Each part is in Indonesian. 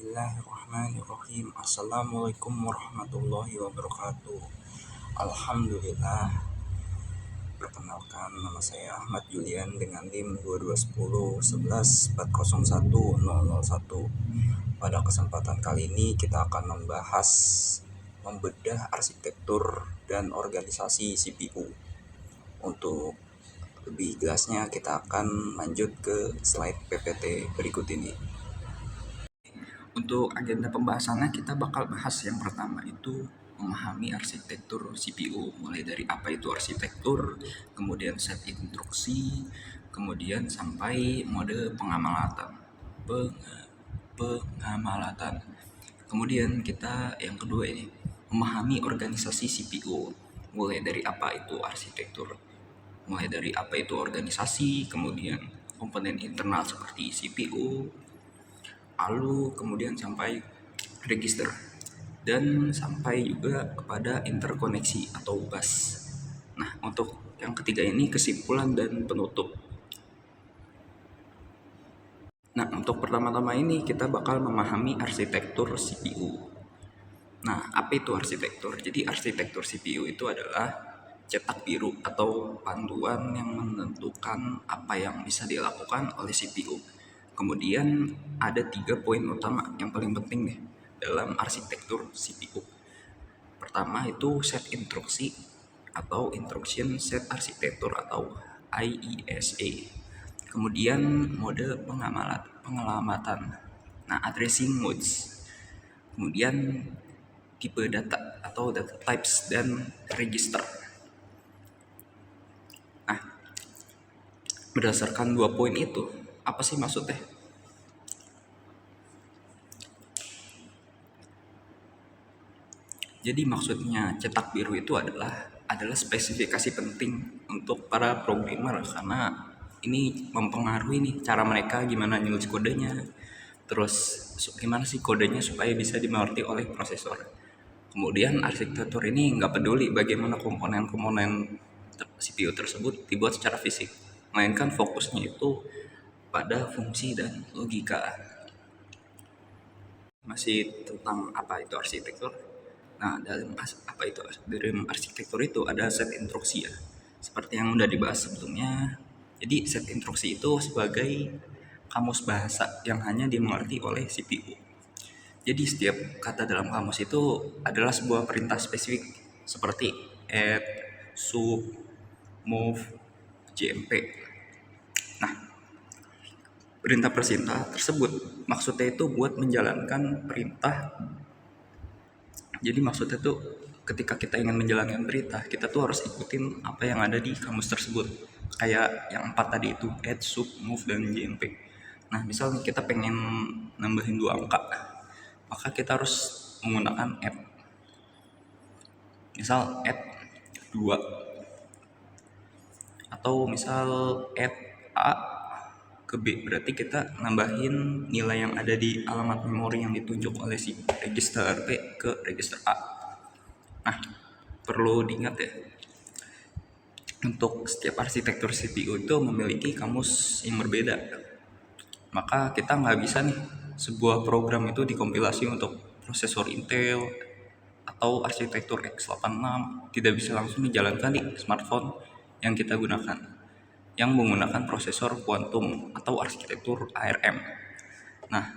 Bismillahirrahmanirrahim. Assalamualaikum warahmatullahi wabarakatuh. Alhamdulillah. Perkenalkan, nama saya Ahmad Julian dengan NIM 221011401001. Pada kesempatan kali ini kita akan membahas membedah arsitektur dan organisasi CPU. Untuk lebih jelasnya kita akan lanjut ke slide PPT berikut ini. Untuk agenda pembahasannya kita bakal bahas yang pertama itu memahami arsitektur CPU, mulai dari apa itu arsitektur, kemudian set instruksi, kemudian sampai mode pengamalatan. Kemudian kita yang kedua ini memahami organisasi CPU, mulai dari apa itu arsitektur, mulai dari apa itu organisasi, kemudian komponen internal seperti CPU, kemudian sampai register, dan sampai juga kepada interkoneksi atau bus. Nah, untuk yang ketiga ini kesimpulan dan penutup. Nah, untuk pertama-tama ini kita bakal memahami arsitektur CPU. Nah, apa itu arsitektur? Jadi arsitektur CPU itu adalah cetak biru atau panduan yang menentukan apa yang bisa dilakukan oleh CPU. Kemudian ada 3 poin utama yang paling penting nih dalam arsitektur CPU. Pertama itu set instruksi atau instruction set arsitektur atau IESA. Kemudian mode pengalamatan. Nah, addressing modes. Kemudian tipe data atau data types dan register. Nah, berdasarkan 2 poin itu, apa sih maksudnya? Jadi maksudnya cetak biru itu adalah spesifikasi penting untuk para programmer, karena ini mempengaruhi nih cara mereka gimana nulis kodenya, terus gimana sih kodenya supaya bisa dimengerti oleh prosesor. Kemudian arsitektur ini nggak peduli bagaimana komponen-komponen CPU tersebut dibuat secara fisik, melainkan fokusnya itu pada fungsi dan logika. Masih tentang apa itu arsitektur. Nah, dalam arsitektur itu ada set instruksi ya. Seperti yang udah dibahas sebelumnya. Jadi set instruksi itu sebagai kamus bahasa yang hanya dimengerti oleh CPU. Jadi setiap kata dalam kamus itu adalah sebuah perintah spesifik seperti add, sub, move, jmp. Nah, perintah tersebut maksudnya itu buat menjalankan perintah. Jadi maksudnya tuh ketika kita ingin menjalankan perintah, kita tuh harus ikutin apa yang ada di kamus tersebut. Kayak yang 4 tadi itu, add, sub, move, dan jmp. Nah, misalnya kita pengen nambahin 2 angka, maka kita harus menggunakan add. Misal add 2. Atau misal add A ke B, berarti kita nambahin nilai yang ada di alamat memori yang ditunjuk oleh si register B ke register A. Nah, perlu diingat ya, untuk setiap arsitektur CPU itu memiliki kamus yang berbeda. Maka kita nggak bisa nih sebuah program itu dikompilasi untuk prosesor Intel atau arsitektur x86 tidak bisa langsung dijalankan di smartphone yang kita gunakan, yang menggunakan prosesor kuantum atau arsitektur ARM. Nah,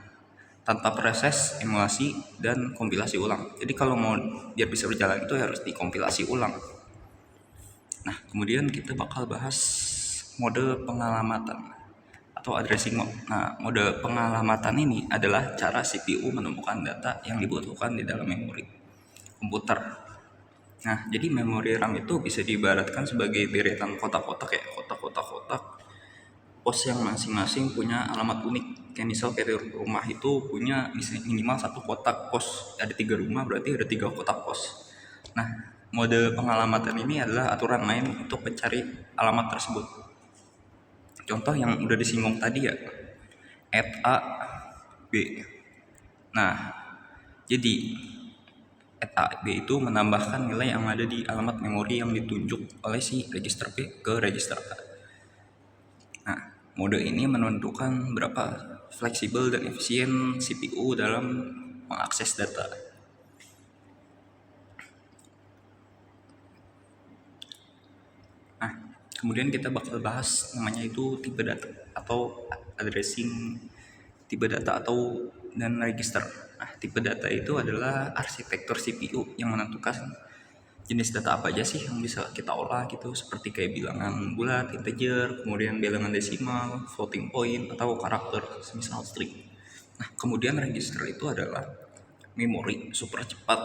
tanpa proses emulasi dan kompilasi ulang. Jadi kalau mau dia bisa berjalan itu harus dikompilasi ulang. Nah, kemudian kita bakal bahas mode pengalamatan atau addressing mode. Nah, mode pengalamatan ini adalah cara CPU menemukan data yang dibutuhkan di dalam memori komputer. Nah, jadi memori RAM itu bisa diibaratkan sebagai deretan kotak-kotak ya, kotak-kotak pos yang masing-masing punya alamat unik. Kayak misal rumah itu punya minimal 1 kotak pos, ada 3 rumah berarti ada 3 kotak pos. Nah, mode pengalamatan ini adalah aturan main untuk mencari alamat tersebut. Contoh yang udah disinggung tadi ya, add A, B. Nah, jadi add A, B itu menambahkan nilai yang ada di alamat memori yang ditunjuk oleh si register B ke register A. Nah, mode ini menentukan berapa fleksibel dan efisien CPU dalam mengakses data. Nah, kemudian kita bakal bahas namanya itu tipe data atau addressing tipe data atau dan register. Nah, tipe data itu adalah arsitektur CPU yang menentukan jenis data apa aja sih yang bisa kita olah gitu, seperti kayak bilangan bulat, integer, kemudian bilangan desimal, floating point, atau karakter, semisal string. Nah, kemudian register itu adalah memori super cepat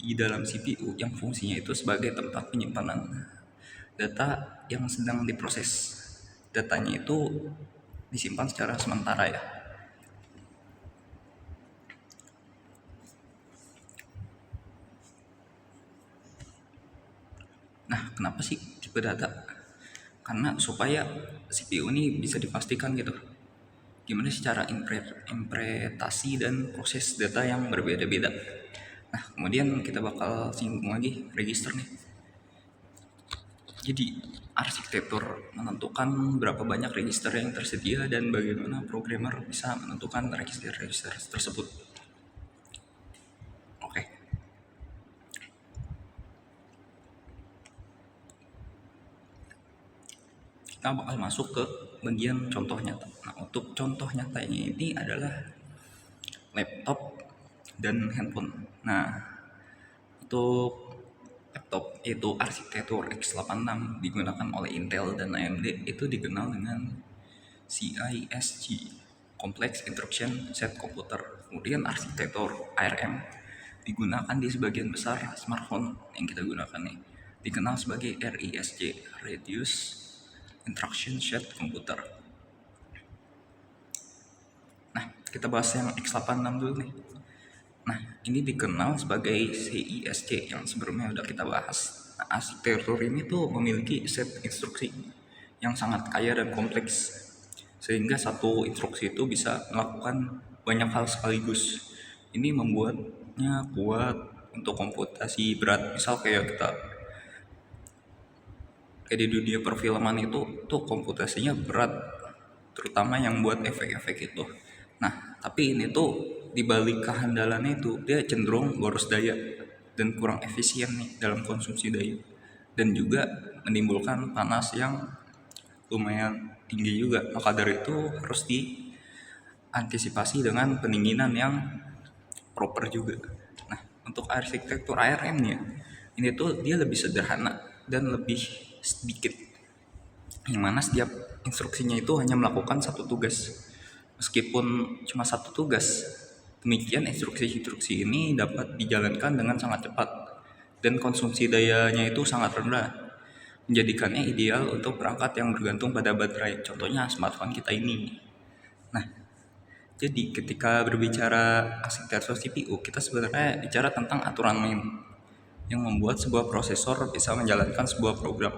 di dalam CPU yang fungsinya itu sebagai tempat penyimpanan data yang sedang diproses. Datanya itu disimpan secara sementara ya. Nah, kenapa sih tipe data? Karena supaya CPU ini bisa dipastikan gitu. Gimana sih cara interpretasi dan proses data yang berbeda-beda. Nah, kemudian kita bakal singgung lagi register nih. Jadi, arsitektur menentukan berapa banyak register yang tersedia dan bagaimana programmer bisa menentukan register-register tersebut. Oke. Kita bakal masuk ke bagian contoh nyata. Nah, untuk contoh nyatanya ini adalah laptop dan handphone. Nah, untuk laptop yaitu arsitektur x86 digunakan oleh Intel dan AMD itu dikenal dengan CISC, Complex Instruction Set Computer. Kemudian arsitektur ARM digunakan di sebagian besar smartphone yang kita gunakan nih, dikenal sebagai RISC, Reduced Instruction Set Computer. Nah, kita bahas yang x86 dulu nih. Nah, ini dikenal sebagai CISC yang sebelumnya udah kita bahas. Nah, arsitektur ini tuh memiliki set instruksi yang sangat kaya dan kompleks, sehingga satu instruksi itu bisa melakukan banyak hal sekaligus. Ini membuatnya kuat untuk komputasi berat. Misal kayak di dunia perfilman itu tuh komputasinya berat, terutama yang buat efek-efek itu. Nah, tapi ini tuh dibalik kehandalannya itu dia cenderung boros daya dan kurang efisien nih dalam konsumsi daya, dan juga menimbulkan panas yang lumayan tinggi juga. Maka dari itu harus diantisipasi dengan pendinginan yang proper juga. Nah, untuk arsitektur ARM nya ini tuh dia lebih sederhana dan lebih sedikit, yang mana setiap instruksinya itu hanya melakukan satu tugas. Meskipun cuma satu tugas, demikian instruksi-instruksi ini dapat dijalankan dengan sangat cepat dan konsumsi dayanya itu sangat rendah, menjadikannya ideal untuk perangkat yang bergantung pada baterai, contohnya smartphone kita ini. Nah, jadi ketika berbicara arsitektur CPU, kita sebenarnya bicara tentang aturan main yang membuat sebuah prosesor bisa menjalankan sebuah program.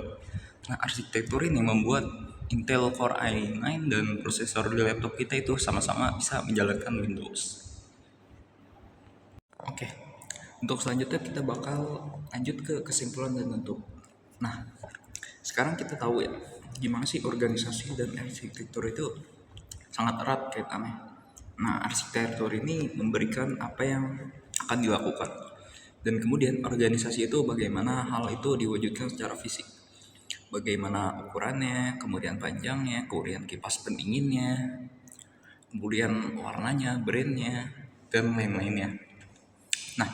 Nah, arsitektur ini membuat Intel Core i9 dan prosesor di laptop kita itu sama-sama bisa menjalankan Windows. Oke, untuk selanjutnya kita bakal lanjut ke kesimpulan dan bentuk. Nah, sekarang kita tahu ya, gimana sih organisasi dan arsitektur itu sangat erat kaitannya. Nah, arsitektur ini memberikan apa yang akan dilakukan. Dan kemudian organisasi itu bagaimana hal itu diwujudkan secara fisik. Bagaimana ukurannya, kemudian panjangnya, kemudian kipas pendinginnya, kemudian warnanya, brandnya, dan lain-lainnya. Nah,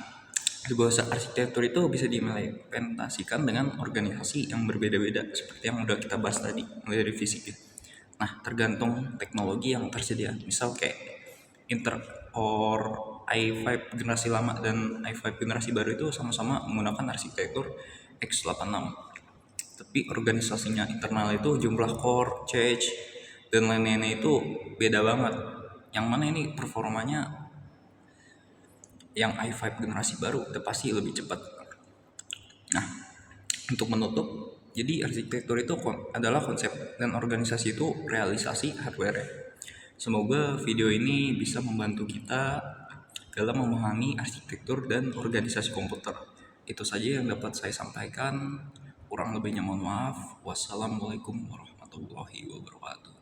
sebuah arsitektur itu bisa diimplementasikan dengan organisasi yang berbeda-beda seperti yang udah kita bahas tadi, mulai dari fisik ya. Nah, tergantung teknologi yang tersedia. Misal kayak Intel or i5 generasi lama dan i5 generasi baru itu sama-sama menggunakan arsitektur x86. Tapi organisasinya internal itu jumlah core, cache, dan lain-lainnya itu beda banget. Yang mana ini performanya yang i5 generasi baru udah pasti lebih cepat. Nah, untuk menutup, jadi arsitektur itu adalah konsep dan organisasi itu realisasi hardware. Semoga video ini bisa membantu kita dalam memahami arsitektur dan organisasi komputer. Itu saja yang dapat saya sampaikan. Kurang lebihnya mohon maaf. Wassalamualaikum warahmatullahi wabarakatuh.